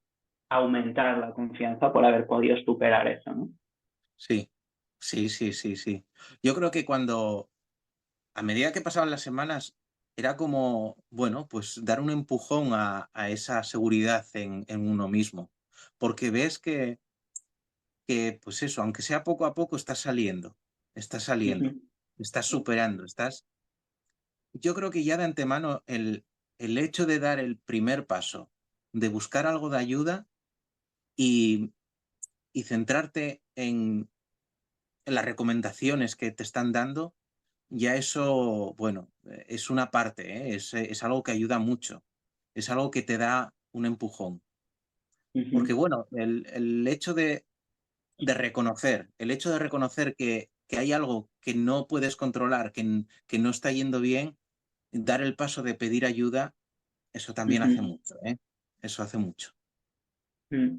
aumentar la confianza por haber podido superar eso, ¿no? sí, sí, sí, sí, sí. Yo creo que a medida que pasaban las semanas, era como, bueno, pues dar un empujón a esa seguridad en uno mismo, porque ves pues eso, aunque sea poco a poco, estás saliendo, Ujú. estás superando, yo creo que ya de antemano el hecho de dar el primer paso, de buscar algo de ayuda y centrarte las recomendaciones que te están dando, ya eso, bueno, es una parte, ¿eh? Es algo que ayuda mucho, es algo que te da un empujón. Porque Ujú, bueno, el hecho el hecho de reconocer que hay algo que no puedes controlar, que no está yendo bien, dar el paso de pedir ayuda, eso también hace ujú, mucho, ¿eh? Eso hace mucho. mm.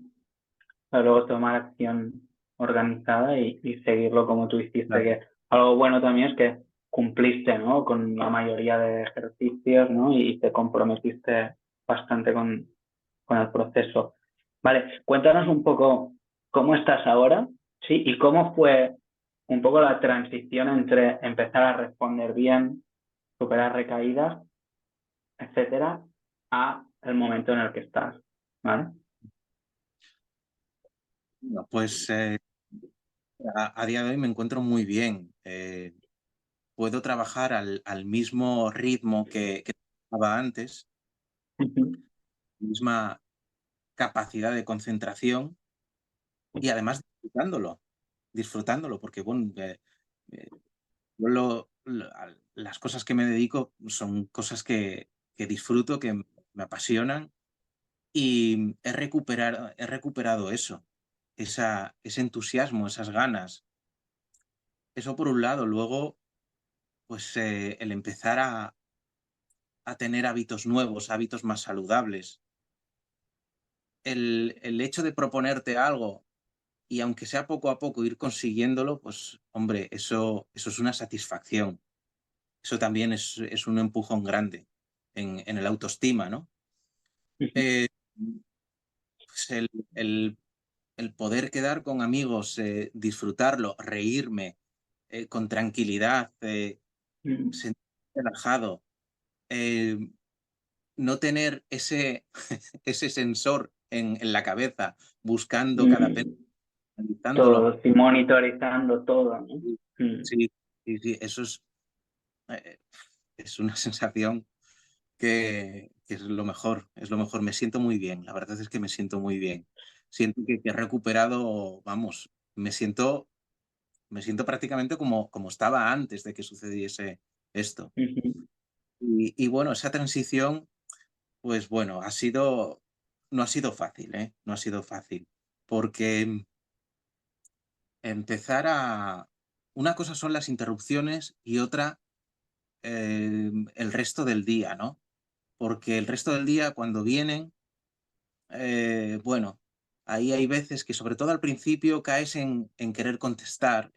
Para luego tomar acción organizada y seguirlo como tú hiciste, Claro. que algo bueno también es que cumpliste, ¿no? Con la mayoría de ejercicios, ¿no? Y te comprometiste bastante con el proceso. Vale, cuéntanos un poco cómo estás ahora, ¿sí? Y cómo fue un poco la transición entre empezar a responder bien, superar recaídas, etcétera, a el momento en el que estás, ¿vale? Bueno, pues a día de hoy me encuentro muy bien. Puedo trabajar al mismo ritmo que trabajaba antes, Ujú, misma capacidad de concentración y además disfrutándolo, porque bueno, eh, yo las cosas que me dedico son cosas que disfruto, que me apasionan y he recuperado eso, ese entusiasmo, esas ganas. Eso por un lado. Luego, pues el empezar a tener hábitos nuevos, hábitos más saludables. El hecho de proponerte algo y aunque sea poco a poco ir consiguiéndolo, pues hombre, eso es una satisfacción. Eso también es un empujón grande en el autoestima, ¿no? ujú, Eh, pues el poder quedar con amigos, disfrutarlo, reírme, con tranquilidad, ujú. sentirme relajado, eh, no tener ese, ese sensor en la cabeza buscando cada Mm, pensamiento, analizándolo. todo, sí, monitorizando todo, ¿no? Mm, Sí, sí, sí, eso eh, es una sensación que es lo mejor. Me siento muy bien, la verdad es que me siento muy bien. Siento que he recuperado, vamos, me siento prácticamente como estaba antes de que sucediese esto. ujú, Y bueno, esa transición, pues bueno, no ha sido fácil, ¿eh? No ha sido fácil, porque empezar a una cosa son las interrupciones y otra, el resto del día, ¿no? Porque el resto del día cuando vienen, bueno, ahí hay veces que, sobre todo al principio, caes en querer contestar,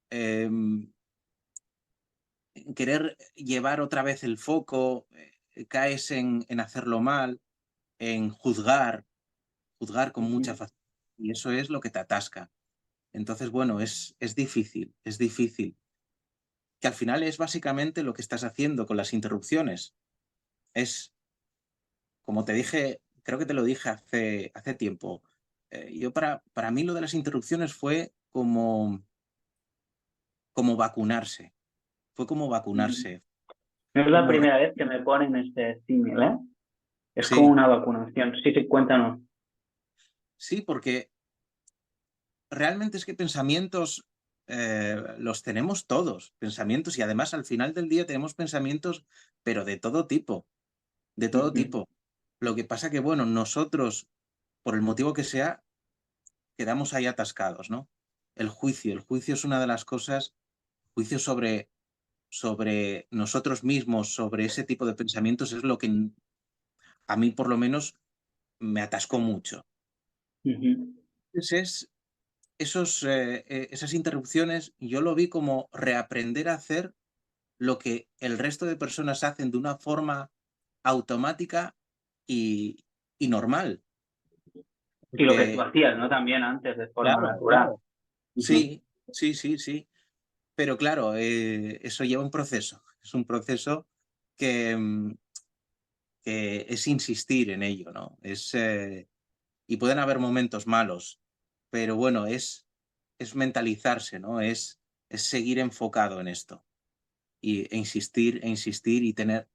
em, en querer llevar otra vez el foco, caes en hacerlo mal, en juzgar con mucha ujú, facilidad, y eso es lo que te atasca. Entonces, bueno, es difícil, que al final es básicamente lo que estás haciendo con las interrupciones. Es, como te dije, creo que te lo dije hace tiempo, yo para mí lo de las interrupciones fue como vacunarse, fue como ujú. vacunarse, No es la como re primera vez que me ponen este símil, ¿eh? Es como sí, una vacunación. Sí, sí, cuéntanos. sí, porque realmente es que pensamientos, los tenemos todos, pensamientos, y además al final del día tenemos pensamientos, pero de todo tipo, de todo Ujú, tipo. Lo que pasa que, bueno, nosotros, por el motivo que sea, quedamos ahí atascados, ¿no? El juicio es una de las cosas, juicio sobre nosotros mismos, sobre ese tipo de pensamientos, es lo que a mí por lo menos me atascó mucho. ujú, Entonces esas interrupciones yo lo vi como reaprender a hacer lo que el resto de personas hacen de una forma automática y, y normal. y lo que tú Porque, hacías, ¿no? También antes, de forma claro, natural. claro. Ujú, Sí, sí, sí, sí. Pero claro, eso lleva un proceso. Es un proceso que, que es insistir en ello, ¿no? Y pueden haber momentos malos, pero bueno, es mentalizarse, ¿no? Es seguir enfocado en esto e insistir y tener.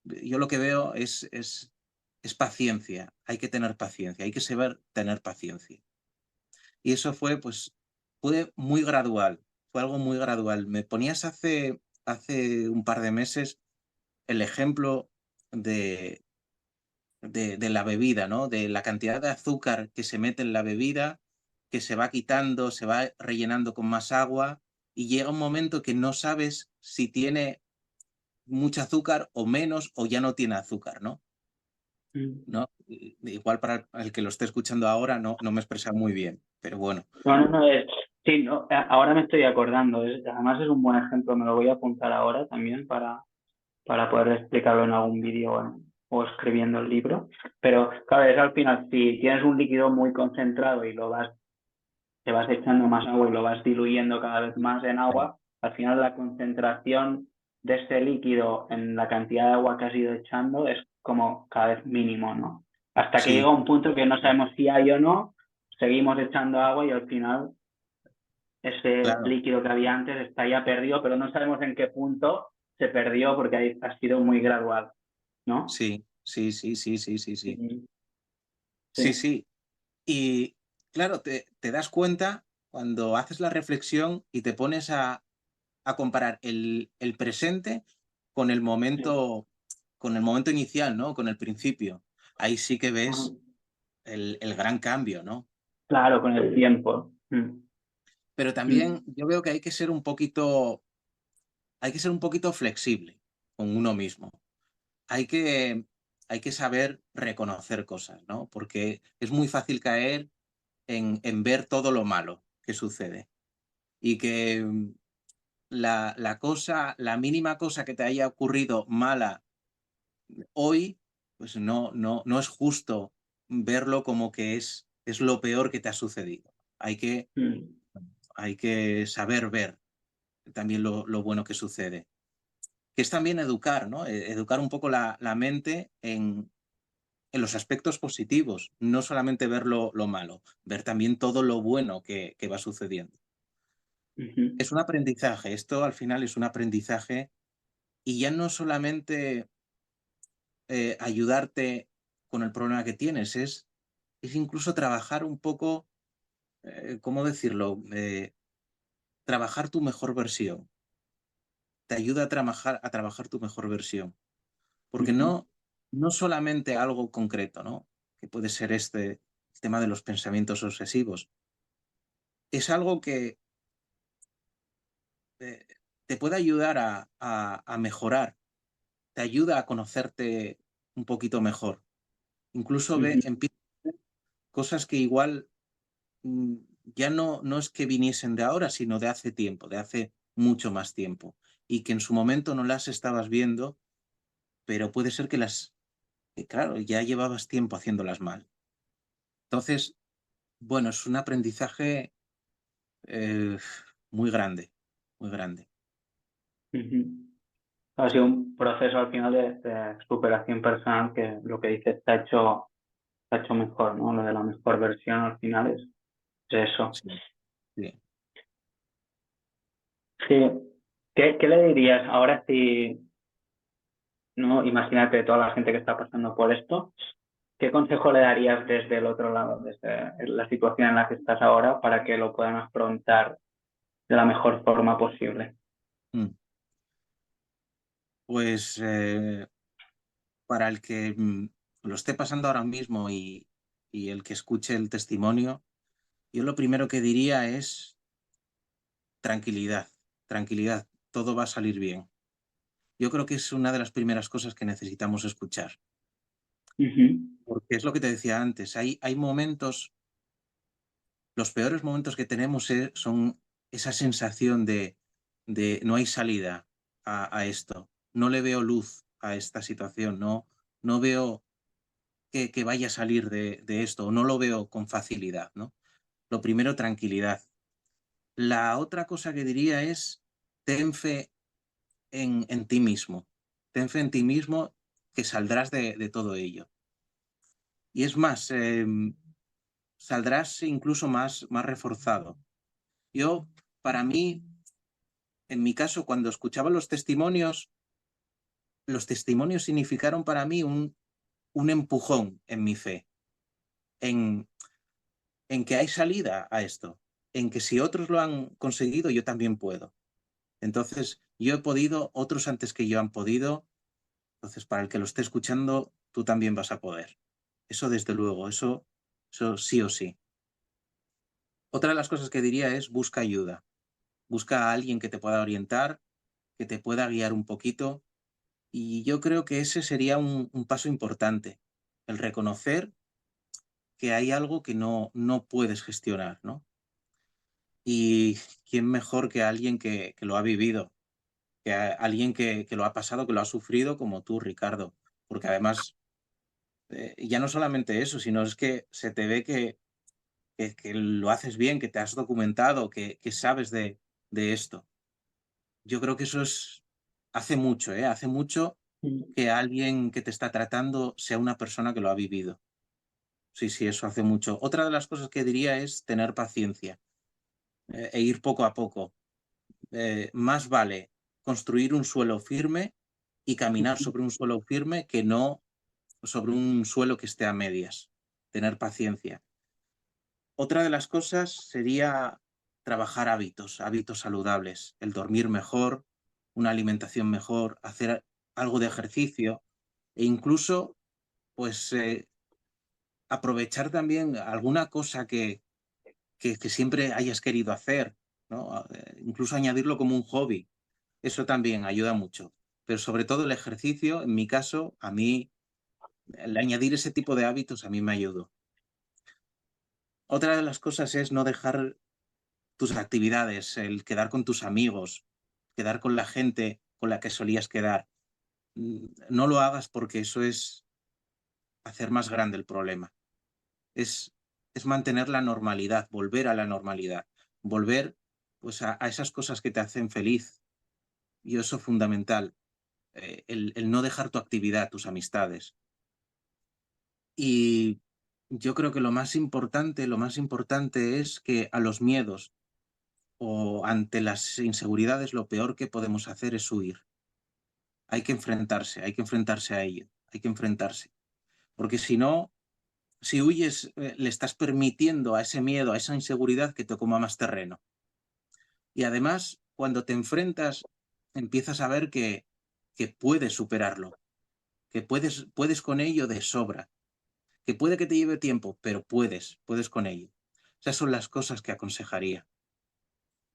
Yo lo que veo es paciencia. Hay que tener paciencia, hay que saber tener paciencia. Y eso fue, pues, fue muy gradual, fue algo muy gradual. Me ponías hace un par de meses el ejemplo de, de la bebida, ¿no? De la cantidad de azúcar que se mete en la bebida, que se va quitando, se va rellenando con más agua y llega un momento que no sabes si tiene mucho azúcar o menos o ya no tiene azúcar, ¿no? Mm. ¿No? Igual para el que lo esté escuchando ahora no me he expresado muy bien, pero bueno, No, no, no, sí, no, ahora me estoy acordando. Además es un buen ejemplo, me lo voy a apuntar ahora también para poder explicarlo en algún vídeo o escribiendo el libro. Pero claro, es al final, si tienes un líquido muy concentrado y te vas echando más agua y lo vas diluyendo cada vez más en sí, agua, al final la concentración de ese líquido en la cantidad de agua que has ido echando es como cada vez mínimo, ¿no? Hasta que llega sí, un punto que no sabemos si hay o no, seguimos echando agua y al final ese claro, líquido que había antes está ya perdido, pero no sabemos en qué punto se perdió porque ha sido muy gradual, ¿no? sí, sí, sí, sí, sí, sí, sí, Sí, sí, sí. sí. Y claro, te das cuenta cuando haces la reflexión y te pones a comparar el presente con Sí. con el momento inicial, ¿no? Con el principio. Ahí sí que Ajá. ves el gran cambio, ¿no? Claro, con el tiempo. Pero también Mm. yo veo que hay que ser un poquito flexible con uno mismo. Hay que, hay que saber reconocer cosas, ¿no? Porque es muy fácil caer en ver todo lo malo que sucede y que la mínima cosa que te haya ocurrido mala hoy, pues no es justo verlo como que es lo peor que te ha sucedido. Hay que, Mm. hay que saber ver también lo bueno que sucede. Que es también educar, ¿no? Educar un poco la mente en los aspectos positivos, no solamente ver lo malo, ver también todo lo bueno que va sucediendo. Ujú. Es un aprendizaje, esto al final es un aprendizaje y ya no solamente ayudarte con el problema que tienes, es incluso trabajar un poco, ¿cómo decirlo? Trabajar tu mejor versión. Te ayuda a trabajar tu mejor versión. Porque Ujú. no solamente algo concreto, ¿no? Que puede ser el tema de los pensamientos obsesivos. Es algo que eh, te puede ayudar a mejorar, te ayuda a conocerte un poquito mejor. Incluso Ujú. empiezas a ver cosas que igual mm, ya no es que viniesen de ahora, sino de hace tiempo, de hace mucho más tiempo. Y que en su momento no las estabas viendo, pero puede ser que claro, ya llevabas tiempo haciéndolas mal. Entonces, bueno, es un aprendizaje eh, muy grande, muy grande. Ujú. Ha sido un proceso al final de superación personal que lo que dices te ha hecho mejor, ¿no? Lo de la mejor versión al final es eso. Sí, sí. Sí. ¿Qué le dirías ahora si, no? Imagínate toda la gente que está pasando por esto, ¿qué consejo le darías desde el otro lado, desde la situación en la que estás ahora, para que lo puedan afrontar de la mejor forma posible? Mm. Pues para el que lo esté pasando ahora mismo y el que escuche el testimonio, yo lo primero que diría es tranquilidad, tranquilidad, todo va a salir bien. Yo creo que es una de las primeras cosas que necesitamos escuchar, Ujú. porque es lo que te decía antes, hay momentos, los peores momentos que tenemos son esa sensación de no hay salida a esto, no le veo luz a esta situación, no veo que vaya a salir de esto, o no lo veo con facilidad, ¿no? Lo primero, tranquilidad. La otra cosa que diría es, ten fe en ti mismo. Ten fe en ti mismo que saldrás de todo ello. Y es más, saldrás incluso más reforzado. Yo, para mí, en mi caso, cuando escuchaba los testimonios significaron para mí un empujón en mi fe, en, en que hay salida a esto. en que si otros lo han conseguido, yo también puedo. Entonces, yo he podido, otros antes que yo han podido, entonces para el que lo esté escuchando, tú también vas a poder. Eso desde luego, eso sí o sí. Otra de las cosas que diría es busca ayuda. Busca a alguien que te pueda orientar, que te pueda guiar un poquito. Y yo creo que ese sería un paso importante, el reconocer que hay algo que no puedes gestionar, ¿no? Y quién mejor que alguien que lo ha vivido, alguien que lo ha pasado, que lo ha sufrido como tú, Ricardo. Porque además, ya no solamente eso, sino es que se te ve que lo haces bien, que te has documentado, que sabes de esto. Yo creo que eso hace mucho, ¿eh? Hace mucho Mm. que alguien que te está tratando sea una persona que lo ha vivido. Sí, sí, eso hace mucho. Otra de las cosas que diría es tener paciencia, e ir poco a poco. Más vale construir un suelo firme y caminar Ujú. sobre un suelo firme que no sobre un suelo que esté a medias. Tener paciencia. Otra de las cosas sería trabajar hábitos saludables, el dormir mejor, una alimentación mejor, hacer algo de ejercicio e incluso, pues, aprovechar también alguna cosa que siempre hayas querido hacer, ¿no? Incluso añadirlo como un hobby. Eso también ayuda mucho. Pero sobre todo el ejercicio, en mi caso, a mí, el añadir ese tipo de hábitos a mí me ayudó. Otra de las cosas es no dejar tus actividades, el quedar con tus amigos, quedar con la gente con la que solías quedar. No lo hagas porque eso es hacer más grande el problema. Es, es mantener la normalidad, volver a la normalidad, volver pues a esas cosas que te hacen feliz. Y eso es fundamental, el no dejar tu actividad, tus amistades. Y yo creo que lo más importante es que a los miedos o ante las inseguridades lo peor que podemos hacer es huir. Hay que enfrentarse a ello, hay que enfrentarse. Porque si no, si huyes, le estás permitiendo a ese miedo, a esa inseguridad que te coma más terreno. Y además, cuando te enfrentas, empiezas a ver que puedes superarlo, que puedes con ello de sobra, que puede que te lleve tiempo, pero puedes con ello. Esas son las cosas que aconsejaría.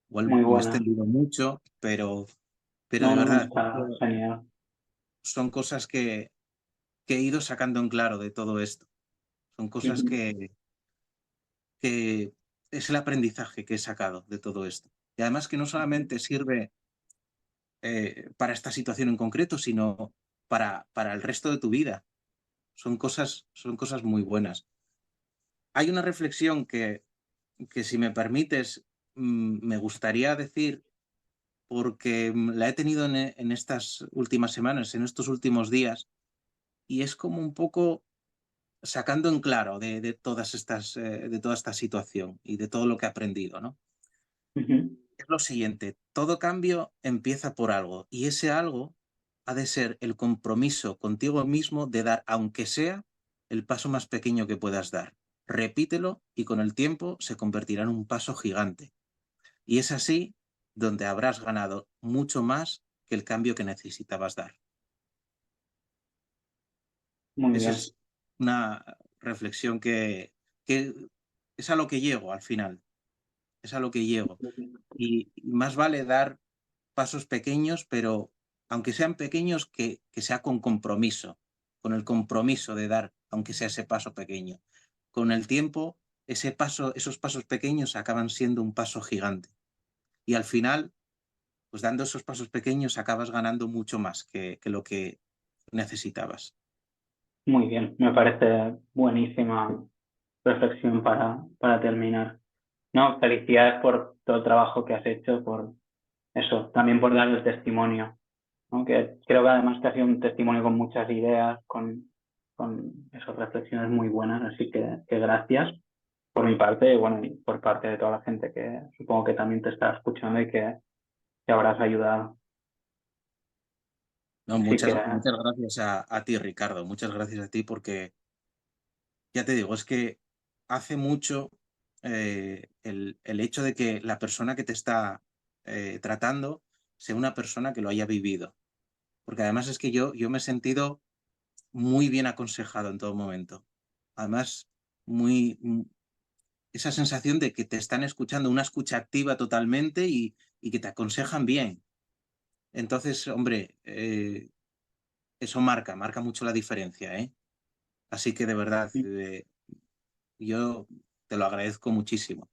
Igual Muy me he buena. extendido mucho, pero No, de no, verdad, está genial. son cosas que he ido sacando en claro de todo esto. Son cosas Ujú. que es el aprendizaje que he sacado de todo esto. Y además que no solamente sirve para esta situación en concreto, sino para el resto de tu vida. Son cosas muy buenas. Hay una reflexión que si me permites, me gustaría decir, porque la he tenido en estas últimas semanas, en estos últimos días, y es como un poco sacando en claro de todas estas, de toda esta situación y de todo lo que he aprendido, ¿no? Ujú. Es lo siguiente, todo cambio empieza por algo y ese algo ha de ser el compromiso contigo mismo de dar, aunque sea, el paso más pequeño que puedas dar. Repítelo y con el tiempo se convertirá en un paso gigante. Y es así donde habrás ganado mucho más que el cambio que necesitabas dar. Muy Esa bien. es una reflexión que es a lo que llego al final, es a lo que llego. Y más vale dar pasos pequeños, pero aunque sean pequeños, que sea con compromiso, con el compromiso de dar, aunque sea ese paso pequeño. Con el tiempo, esos pasos pequeños acaban siendo un paso gigante. Y al final, pues dando esos pasos pequeños, acabas ganando mucho más que lo que necesitabas. Muy bien. Me parece buenísima reflexión para terminar. No, felicidades por todo el trabajo que has hecho, por eso, también por dar el testimonio, ¿no? Que creo que además que ha sido un testimonio con muchas ideas, con esas reflexiones muy buenas, así que gracias por mi parte, bueno, y por parte de toda la gente que supongo que también te está escuchando y que habrás ayudado. No, Así que muchas gracias a ti, Ricardo. Muchas gracias a ti porque, ya te digo, es que hace mucho el hecho de que la persona que te está tratando sea una persona que lo haya vivido. Porque además es que yo me he sentido muy bien aconsejado en todo momento. Además, esa sensación de que te están escuchando, una escucha activa totalmente y que te aconsejan bien. Entonces, hombre, eso marca mucho la diferencia, ¿eh? Así que de verdad, yo te lo agradezco muchísimo.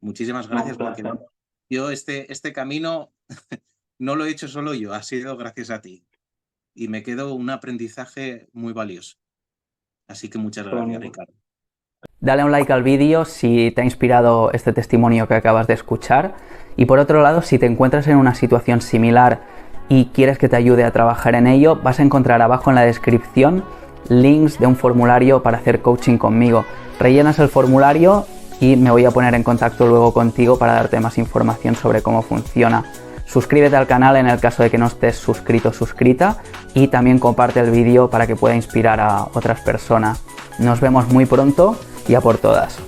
Muchísimas No, un gracias porque placer. yo este camino no lo he hecho solo yo, ha sido gracias a ti. Y me quedo un aprendizaje muy valioso. Así que muchas gracias, Bonito. Ricardo. Dale un like al vídeo si te ha inspirado este testimonio que acabas de escuchar. Y por otro lado, si te encuentras en una situación similar y quieres que te ayude a trabajar en ello, vas a encontrar abajo en la descripción links de un formulario para hacer coaching conmigo. Rellenas el formulario y me voy a poner en contacto luego contigo para darte más información sobre cómo funciona. Suscríbete al canal en el caso de que no estés suscrito o suscrita y también comparte el vídeo para que pueda inspirar a otras personas. Nos vemos muy pronto y a por todas.